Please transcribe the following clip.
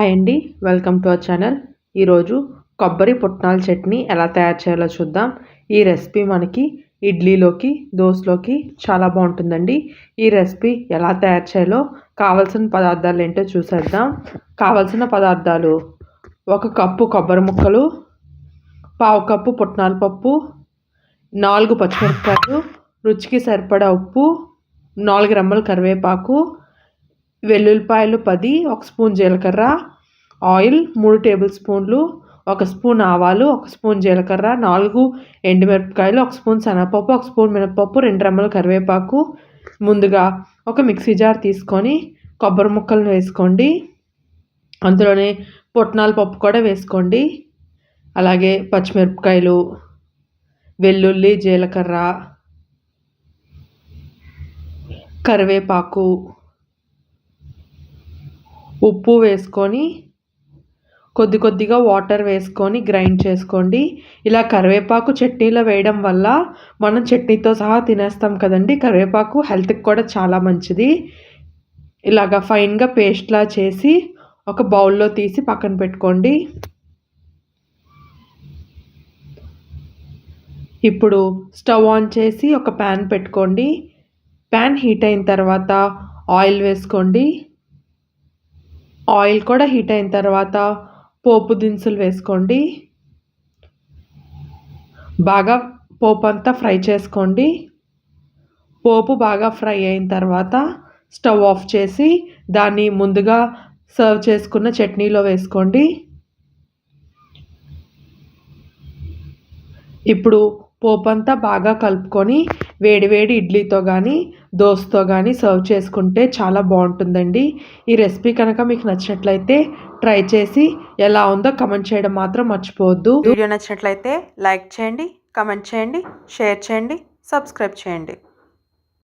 Hi అండి, welcome to our channel. ఈరోజు కొబ్బరి పుట్నాల చట్నీ ఎలా తయారు చేయాలో చూద్దాం. ఈ రెసిపీ మనకి ఇడ్లీలోకి, దోసలోకి చాలా బాగుంటుందండి. ఈ రెసిపీ ఎలా తయారు చేయాలో కావాల్సిన పదార్థాలు ఏంటో చూసేద్దాం. కావాల్సిన పదార్థాలు: 1 కప్పు కొబ్బరి ముక్కలు, 1/2 కప్పు పుట్నాల పప్పు, 4 పచ్చిమిరపకాయలు, రుచికి సరిపడా ఉప్పు, 4 రెమ్మల కరివేపాకు, వెల్లుల్లిపాయలు 10, 1 స్పూన్ జీలకర్ర, ఆయిల్ 3 టేబుల్ స్పూన్లు, 1 స్పూన్ ఆవాలు, 1 స్పూన్ జీలకర్ర, 4 ఎండుమిరపకాయలు, 1 స్పూన్ శనగపప్పు, 1 స్పూన్ మినపప్పు, 2 రెమ్మల కరివేపాకు. ముందుగా ఒక మిక్సీ జార్ తీసుకొని కొబ్బరి ముక్కలను వేసుకోండి. అందులోనే పుట్నాల పప్పు కూడా వేసుకోండి. అలాగే పచ్చిమిరపకాయలు, వెల్లుల్లి, జీలకర్ర, కరివేపాకు, ఉప్పు వేసుకొని కొద్దిగా వాటర్ వేసుకొని గ్రైండ్ చేసుకోండి. ఇలా కరివేపాకు చట్నీలో వేయడం వల్ల మనం చట్నీతో సహా తినేస్తాం కదండి. కరివేపాకు హెల్త్కి కూడా చాలా మంచిది. ఇలాగా ఫైన్గా పేస్ట్లా చేసి ఒక బౌల్లో తీసి పక్కన పెట్టుకోండి. ఇప్పుడు స్టవ్ ఆన్ చేసి ఒక ప్యాన్ పెట్టుకోండి. ప్యాన్ హీట్ అయిన తర్వాత ఆయిల్ వేసుకోండి. ఆయిల్ కూడా హీట్ అయిన తర్వాత పోపు దినుసులు వేసుకోండి. బాగా పోపు అంతా ఫ్రై చేసుకోండి. పోపు బాగా ఫ్రై అయిన తర్వాత స్టవ్ ఆఫ్ చేసి దాన్ని ముందుగా సర్వ్ చేసుకున్న చట్నీలో వేసుకోండి. ఇప్పుడు పోపు అంతా బాగా కలుపుకొని వేడివేడి ఇడ్లీతో కానీ దోసతో కానీ సర్వ్ చేసుకుంటే చాలా బాగుంటుందండి. ఈ రెసిపీ కనుక మీకు నచ్చినట్లయితే ట్రై చేసి ఎలా ఉందో కమెంట్ చేయడం మాత్రం మర్చిపోవద్దు. వీడియో నచ్చినట్లయితే లైక్ చేయండి, కమెంట్ చేయండి, షేర్ చేయండి, సబ్స్క్రైబ్ చేయండి.